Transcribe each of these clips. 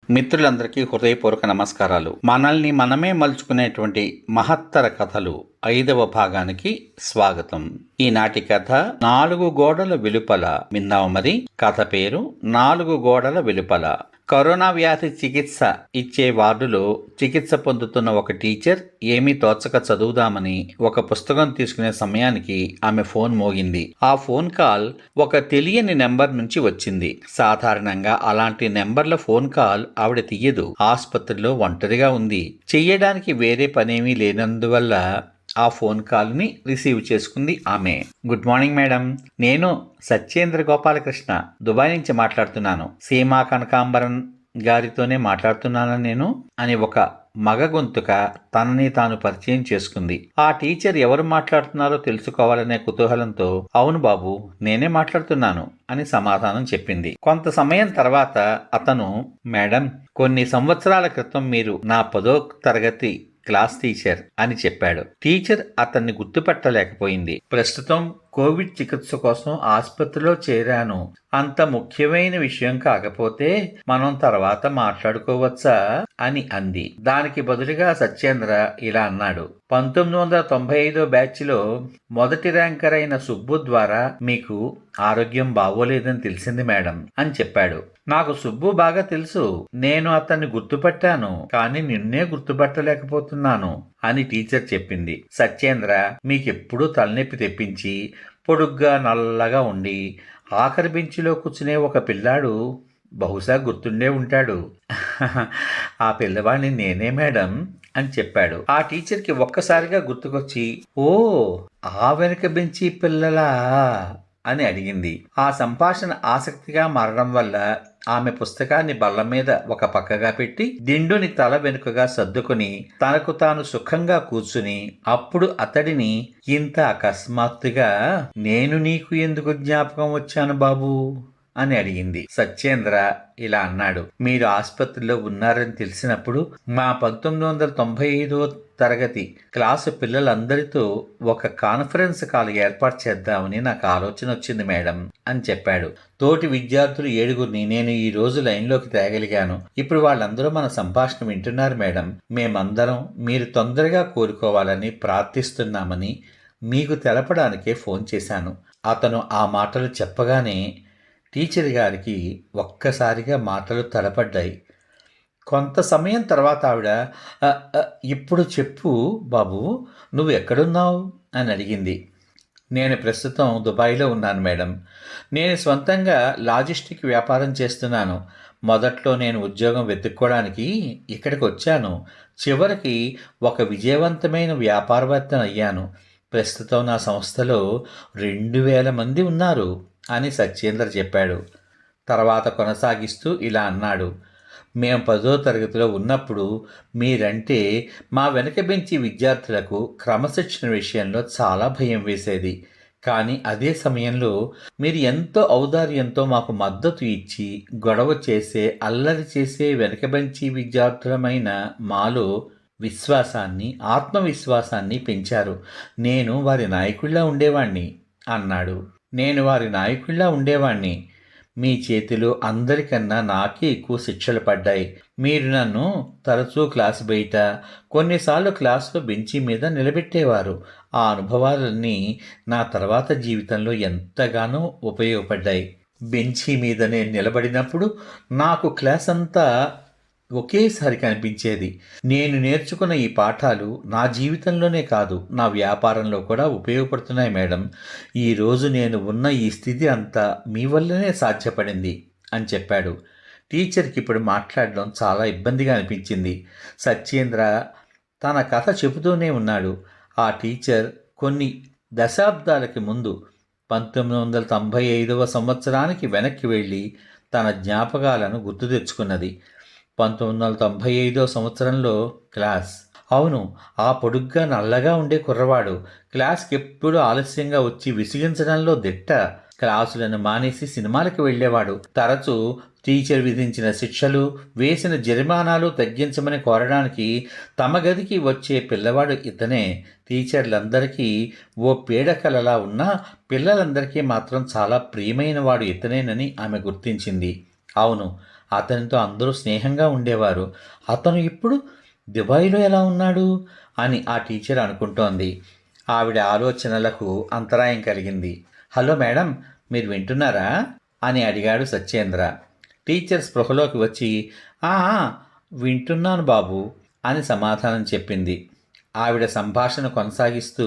మిత్రులందరికీ హృదయపూర్వక నమస్కారాలు. మనల్ని మనమే మలుచుకునేటువంటి మహత్తర కథలు 5వ భాగానికి స్వాగతం. ఈనాటి కథ 4 గోడల వెలుపల. విందాము మరి. కథ పేరు 4 గోడల వెలుపల. కరోనా వ్యాధి చికిత్స ఇచ్చే వార్డులో చికిత్స పొందుతున్న ఒక టీచర్ ఏమీ తోచక చదువుదామని ఒక పుస్తకం తీసుకునే సమయానికి ఆమె ఫోన్ మోగింది. ఆ ఫోన్ కాల్ ఒక తెలియని నెంబర్ నుంచి వచ్చింది. సాధారణంగా అలాంటి నెంబర్ల ఫోన్ కాల్ ఆవిడ తీయదు. ఆసుపత్రిలో ఒంటరిగా ఉంది. చెయ్యడానికి వేరే పనేమీ లేనందువల్ల ఆ ఫోన్ కాల్ని రిసీవ్ చేసుకుంది ఆమె. గుడ్ మార్నింగ్ మేడం, నేను సత్యేంద్ర గోపాలకృష్ణ దుబాయ్ నుంచి మాట్లాడుతున్నాను. సీమా కనకాంబరన్ గారితోనే మాట్లాడుతున్నాను నేను అని ఒక మగ గొంతుక తనని తాను పరిచయం చేసుకుంది. ఆ టీచర్ ఎవరు మాట్లాడుతున్నారో తెలుసుకోవాలనే కుతూహలంతో అవును బాబు, నేనే మాట్లాడుతున్నాను అని సమాధానం చెప్పింది. కొంత సమయం తర్వాత అతను, మేడం, కొన్ని సంవత్సరాల క్రితం మీరు నా 10వ తరగతి క్లాస్ టీచర్ అని చెప్పాడు. టీచర్ అతన్ని గుర్తుపట్టలేకపోయింది. ప్రస్తుతం కోవిడ్ చికిత్స కోసం ఆసుపత్రిలో చేరాను. అంత ముఖ్యమైన విషయం కాకపోతే మనం తర్వాత మాట్లాడుకోవచ్చా అని అంది. దానికి బదులుగా సత్యేంద్ర ఇలా అన్నాడు. 1995 బ్యాచ్లో మొదటి ర్యాంకర్ అయిన సుబ్బు ద్వారా మీకు ఆరోగ్యం బాగోలేదని తెలిసింది మేడం అని చెప్పాడు. నాకు సుబ్బు బాగా తెలుసు. నేను అతన్ని గుర్తుపట్టాను, కానీ నిన్నే గుర్తుపట్టలేకపోతున్నాను అని టీచర్ చెప్పింది. సత్యేంద్ర మీకెప్పుడూ తలనొప్పి తెప్పించి పొడుగ్గా నల్లగా ఉండి ఆఖరి బెంచిలో కూర్చునే ఒక పిల్లాడు బహుశా గుర్తుండే ఉంటాడు. ఆ పిల్లవాడిని నేనే మేడం అని చెప్పాడు. ఆ టీచర్కి ఒక్కసారిగా గుర్తుకొచ్చి, ఓ, ఆ వెనక బెంచి పిల్లలా అని అడిగింది. ఆ సంభాషణ ఆసక్తిగా మారడం వల్ల ఆమె పుస్తకాన్ని బల్ల మీద ఒక పక్కగా పెట్టి దిండుని తల వెనుకగా సర్దుకుని తనకు తాను సుఖంగా కూర్చుని అప్పుడు అతడిని, ఇంత అకస్మాత్తుగా నేను నీకు ఎందుకు జ్ఞాపకం వచ్చాను బాబు అని అడిగింది. సత్యేంద్ర ఇలా అన్నాడు. మీరు ఆసుపత్రిలో ఉన్నారని తెలిసినప్పుడు మా 1995వ తరగతి క్లాసు పిల్లలందరితో ఒక కాన్ఫరెన్స్ కాల్ ఏర్పాటు చేద్దామని నాకు ఆలోచన వచ్చింది మేడం అని చెప్పాడు. తోటి విద్యార్థులు 7గురిని నేను ఈ రోజు లైన్లోకి తేగలిగాను. ఇప్పుడు వాళ్ళందరూ మన సంభాషణ వింటున్నారు మేడం. మేమందరం మీరు తొందరగా కోరుకోవాలని ప్రార్థిస్తున్నామని మీకు తెలపడానికే ఫోన్ చేశాను. అతను ఆ మాటలు చెప్పగానే టీచర్ గారికి ఒక్కసారిగా మాటలు తడపడ్డాయి. కొంత సమయం తర్వాత ఆవిడ, ఇప్పుడు చెప్పు బాబు, నువ్వు ఎక్కడున్నావు అని అడిగింది. నేను ప్రస్తుతం దుబాయ్లో ఉన్నాను మేడం. నేను స్వంతంగా లాజిస్టిక్ వ్యాపారం చేస్తున్నాను. మొదట్లో నేను ఉద్యోగం వెతుక్కోవడానికి ఇక్కడికి వచ్చాను. చివరికి ఒక విజయవంతమైన వ్యాపారవేత్త అయ్యాను. ప్రస్తుతం నా సంస్థలో 2000 మంది ఉన్నారు అని సత్యేంద్ర చెప్పాడు. తర్వాత కొనసాగిస్తూ ఇలా అన్నాడు. మేము 10వ తరగతిలో ఉన్నప్పుడు మీరంటే మా వెనక బెంచి విద్యార్థులకు క్రమశిక్షణ విషయంలో చాలా భయం వేసేది. కానీ అదే సమయంలో మీరు ఎంతో ఔదార్యంతో మాకు మద్దతు ఇచ్చి గొడవ చేసే, అల్లరి చేసే వెనక బెంచి విద్యార్థులమైన మాలో విశ్వాసాన్ని, ఆత్మవిశ్వాసాన్ని పెంచారు. నేను వారి నాయకుడిలా ఉండేవాణ్ణి అన్నాడు. నేను వారి నాయకుడిలా ఉండేవాణ్ణి. మీ చేతిలో అందరికన్నా నాకే ఎక్కువ శిక్షలు పడ్డాయి. మీరు నన్ను తరచూ క్లాసు బయట, కొన్నిసార్లు క్లాసులో బెంచి మీద నిలబెట్టేవారు. ఆ అనుభవాలన్నీ నా తర్వాత జీవితంలో ఎంతగానో ఉపయోగపడ్డాయి. బెంచి మీద నేను నిలబడినప్పుడు నాకు క్లాస్ అంతా ఒకేసారి కనిపించేది. నేను నేర్చుకున్న ఈ పాఠాలు నా జీవితంలోనే కాదు, నా వ్యాపారంలో కూడా ఉపయోగపడుతున్నాయి మేడం. ఈరోజు నేను ఉన్న ఈ స్థితి అంతా మీ వల్లనే సాధ్యపడింది అని చెప్పాడు. టీచర్కి ఇప్పుడు మాట్లాడడం చాలా ఇబ్బందిగా అనిపించింది. సత్యేంద్ర తన కథ చెబుతూనే ఉన్నాడు. ఆ టీచర్ కొన్ని దశాబ్దాలకి ముందు 1995వ సంవత్సరానికి వెనక్కి వెళ్ళి తన జ్ఞాపకాలను గుర్తు తెచ్చుకున్నది. 1995వ సంవత్సరంలో క్లాస్. అవును, ఆ పొడుగ్గా నల్లగా ఉండే కుర్రవాడు. క్లాస్కి ఎప్పుడు ఆలస్యంగా వచ్చి విసిగించడంలో దిట్ట. క్లాసులను మానేసి సినిమాలకు వెళ్ళేవాడు. తరచూ టీచర్ విధించిన శిక్షలు, వేసిన జరిమానాలు తగ్గించమని కోరడానికి తమ గదికి వచ్చే పిల్లవాడు ఇతనే. టీచర్లందరికీ ఓ పీడకలలా ఉన్నా పిల్లలందరికీ మాత్రం చాలా ప్రియమైన వాడు ఇతనేనని ఆమె గుర్తించింది. అవును, అతనితో అందరూ స్నేహంగా ఉండేవారు. అతను ఇప్పుడు దుబాయ్లో ఎలా ఉన్నాడు అని ఆ టీచర్ అనుకుంటోంది. ఆవిడ ఆలోచనలకు అంతరాయం కలిగింది. హలో మేడం, మీరు వింటున్నారా అని అడిగాడు సత్యేంద్ర. టీచర్ స్పృహలోకి వచ్చి ఆ ఆ, వింటున్నాను బాబు అని సమాధానం చెప్పింది. ఆవిడ సంభాషణ కొనసాగిస్తూ,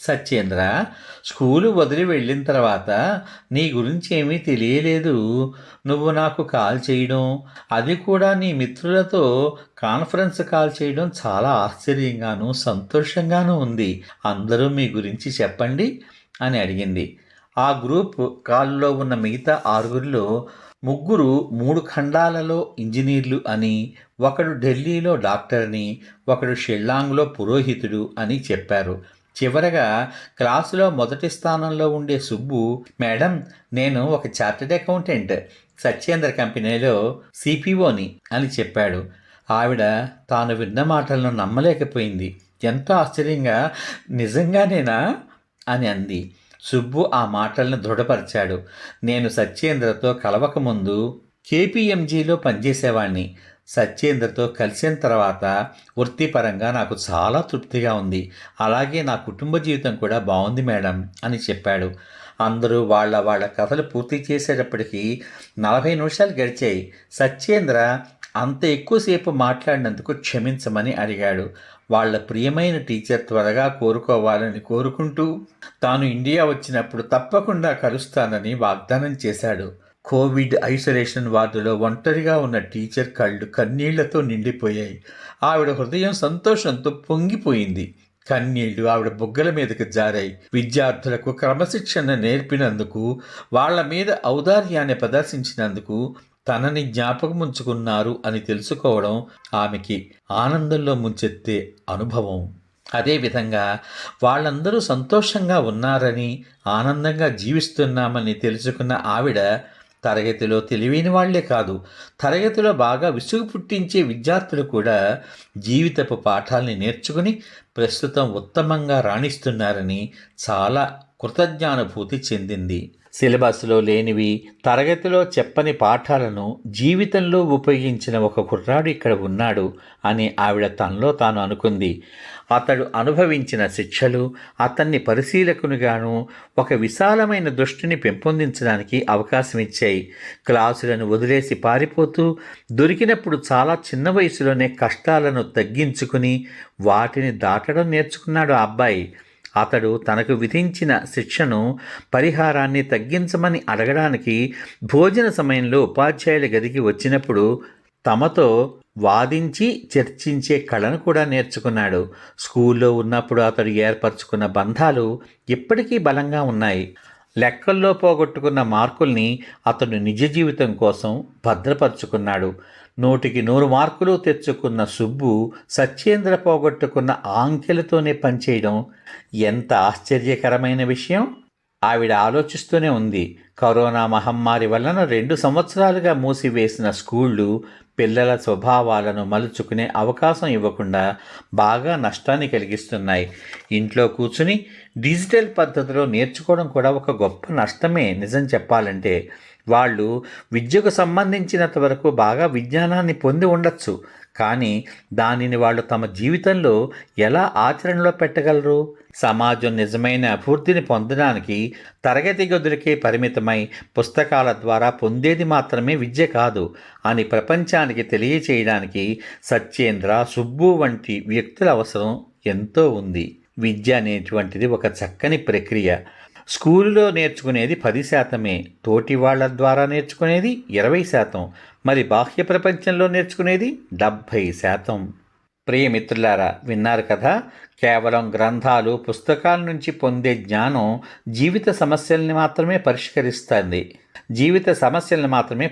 సత్యేంద్ర, స్కూలు వదిలి వెళ్ళిన తర్వాత నీ గురించి ఏమీ తెలియలేదు. నువ్వు నాకు కాల్ చేయడం, అది కూడా నీ మిత్రులతో కాన్ఫరెన్స్ కాల్ చేయడం చాలా ఆశ్చర్యంగాను సంతోషంగాను ఉంది. అందరూ మీ గురించి చెప్పండి అని అడిగింది. ఆ గ్రూప్ కాల్లో ఉన్న మిగతా ఆరుగురిలో ముగ్గురు 3 ఖండాలలో ఇంజనీర్లు అని, ఒకడు ఢిల్లీలో డాక్టర్ని, ఒకడు షిల్లాంగ్లో పురోహితుడు అని చెప్పారు. చివరగా క్లాసులో మొదటి స్థానంలో ఉండే సుబ్బు, మేడం, నేను ఒక చార్టెడ్ అకౌంటెంట్, సత్యేంద్ర కంపెనీలో సిపిఓని అని చెప్పాడు. ఆవిడ తాను విన్న మాటలను నమ్మలేకపోయింది. ఎంతో ఆశ్చర్యంగా, నిజంగానేనా అని అంది. సుబ్బు ఆ మాటలను దృఢపరిచాడు. నేను సత్యేంద్రతో కలవకముందు కేపీఎంజీలో పనిచేసేవాణ్ణి. సత్యేంద్రతో కలిసిన తర్వాత వృత్తిపరంగా నాకు చాలా తృప్తిగా ఉంది. అలాగే నా కుటుంబ జీవితం కూడా బాగుంది మేడం అని చెప్పాడు. అందరూ వాళ్ళ వాళ్ళ కథలు పూర్తి చేసేటప్పటికీ 40 నిమిషాలు గడిచాయి. సత్యేంద్ర అంత ఎక్కువసేపు మాట్లాడినందుకు క్షమించమని అడిగాడు. వాళ్ళ ప్రియమైన టీచర్ త్వరగా కోరుకోవాలని కోరుకుంటూ తాను ఇండియా వచ్చినప్పుడు తప్పకుండా కలుస్తానని వాగ్దానం చేశాడు. కోవిడ్ ఐసోలేషన్ వార్డులో ఒంటరిగా ఉన్న టీచర్ కళ్ళు కన్నీళ్లతో నిండిపోయాయి. ఆవిడ హృదయం సంతోషంతో పొంగిపోయింది. కన్నీళ్లు ఆవిడ బుగ్గల మీదకి జారాయి. విద్యార్థులకు క్రమశిక్షణ నేర్పినందుకు, వాళ్ల మీద ఔదార్యాన్ని ప్రదర్శించినందుకు తనని జ్ఞాపకముంచుకున్నారు అని తెలుసుకోవడం ఆమెకి ఆనందంలో ముంచెత్తే అనుభవం. అదేవిధంగా వాళ్ళందరూ సంతోషంగా ఉన్నారని, ఆనందంగా జీవిస్తున్నామని తెలుసుకున్న ఆవిడ తరగతిలో తెలివైన వాళ్లే కాదు, తరగతిలో బాగా విసుగు పుట్టించే విద్యార్థులు కూడా జీవితపు పాఠాల్ని నేర్చుకుని ప్రస్తుతం ఉత్తమంగా రాణిస్తున్నారని చాలా కృతజ్ఞానుభూతి చెందింది. సిలబస్లో లేనివి, తరగతిలో చెప్పని పాఠాలను జీవితంలో ఉపయోగించిన ఒక కుర్రాడు ఇక్కడ ఉన్నాడు అని ఆవిడ తనలో తాను అనుకుంది. అతడు అనుభవించిన శిక్షలు అతన్ని పరిశీలకునిగాను, ఒక విశాలమైన దృష్టిని పెంపొందించడానికి అవకాశం ఇచ్చాయి. క్లాసులను వదిలేసి పారిపోతూ, దొరికినప్పుడు చాలా చిన్న వయసులోనే కష్టాలను తగ్గించుకుని వాటిని దాటడం నేర్చుకున్నాడు ఆ అబ్బాయి. అతడు తనకు విధించిన శిక్షను, పరిహారాన్ని తగ్గించమని అడగడానికి భోజన సమయంలో ఉపాధ్యాయుల గదికి వచ్చినప్పుడు తమతో వాదించి చర్చించే కళను కూడా నేర్చుకున్నాడు. స్కూల్లో ఉన్నప్పుడు అతడు ఏర్పరచుకున్న బంధాలు ఇప్పటికీ బలంగా ఉన్నాయి. లెక్కల్లో పోగొట్టుకున్న మార్కుల్ని అతడు నిజ జీవితం కోసం భద్రపరుచుకున్నాడు. 100కి 100 మార్కులు తెచ్చుకున్న సుబ్బు సత్యేంద్ర పోగొట్టుకున్న ఆంకెలతోనే పనిచేయడం ఎంత ఆశ్చర్యకరమైన విషయం. ఆవిడ ఆలోచిస్తూనే ఉంది. కరోనా మహమ్మారి వలన 2 సంవత్సరాలుగా మూసివేసిన స్కూళ్ళు పిల్లల స్వభావాలను మలుచుకునే అవకాశం ఇవ్వకుండా బాగా నష్టాన్ని కలిగిస్తున్నాయి. ఇంట్లో కూర్చుని డిజిటల్ పద్ధతిలో నేర్చుకోవడం కూడా ఒక గొప్ప నష్టమే నిజం చెప్పాలంటే. వాళ్ళు విద్యకు సంబంధించినంత వరకు బాగా విజ్ఞానాన్ని పొంది ఉండొచ్చు, కానీ దానిని వాళ్ళు తమ జీవితంలో ఎలా ఆచరణలో పెట్టగలరు? సమాజం నిజమైన అభివృద్ధిని పొందడానికి తరగతి గదులకే పరిమితమై పుస్తకాల ద్వారా పొందేది మాత్రమే విద్య కాదు అని ప్రపంచానికి తెలియచేయడానికి సత్యేంద్ర, సుబ్బు వంటి వ్యక్తుల అవసరం ఎంతో ఉంది. విద్య అనేటువంటిది ఒక చక్కని ప్రక్రియ. స్కూలులో నేర్చుకునేది 10%, తోటి వాళ్ళ ద్వారా నేర్చుకునేది 20%, మరి బాహ్య ప్రపంచంలో నేర్చుకునేది 70%. ప్రియమిత్రులారా, విన్నారు కదా, కేవలం గ్రంథాలు, పుస్తకాల నుంచి పొందే జ్ఞానం జీవిత సమస్యల్ని మాత్రమే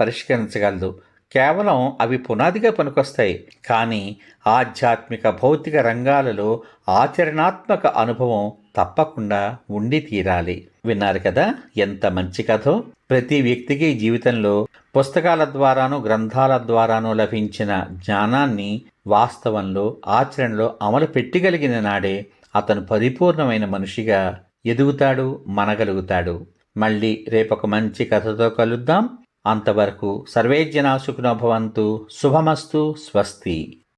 పరిష్కరించగలదు. కేవలం అవి పునాదిగా పనికొస్తాయి, కానీ ఆధ్యాత్మిక, భౌతిక రంగాలలో ఆచరణాత్మక అనుభవం తప్పకుండా ఉండి తీరాలి. విన్నారు కదా, ఎంత మంచి కథో. ప్రతి వ్యక్తికి జీవితంలో పుస్తకాల ద్వారానో, గ్రంథాల ద్వారానో లభించిన జ్ఞానాన్ని వాస్తవంలో, ఆచరణలో అమలు పెట్టగలిగిన నాడే అతను పరిపూర్ణమైన మనిషిగా ఎదుగుతాడు, మనగలుగుతాడు. మళ్ళీ రేపొక మంచి కథతో కలుద్దాం. అంతవరకు సర్వే జనా సుఖినో భవంతు. శుభమస్తు. స్వస్తి.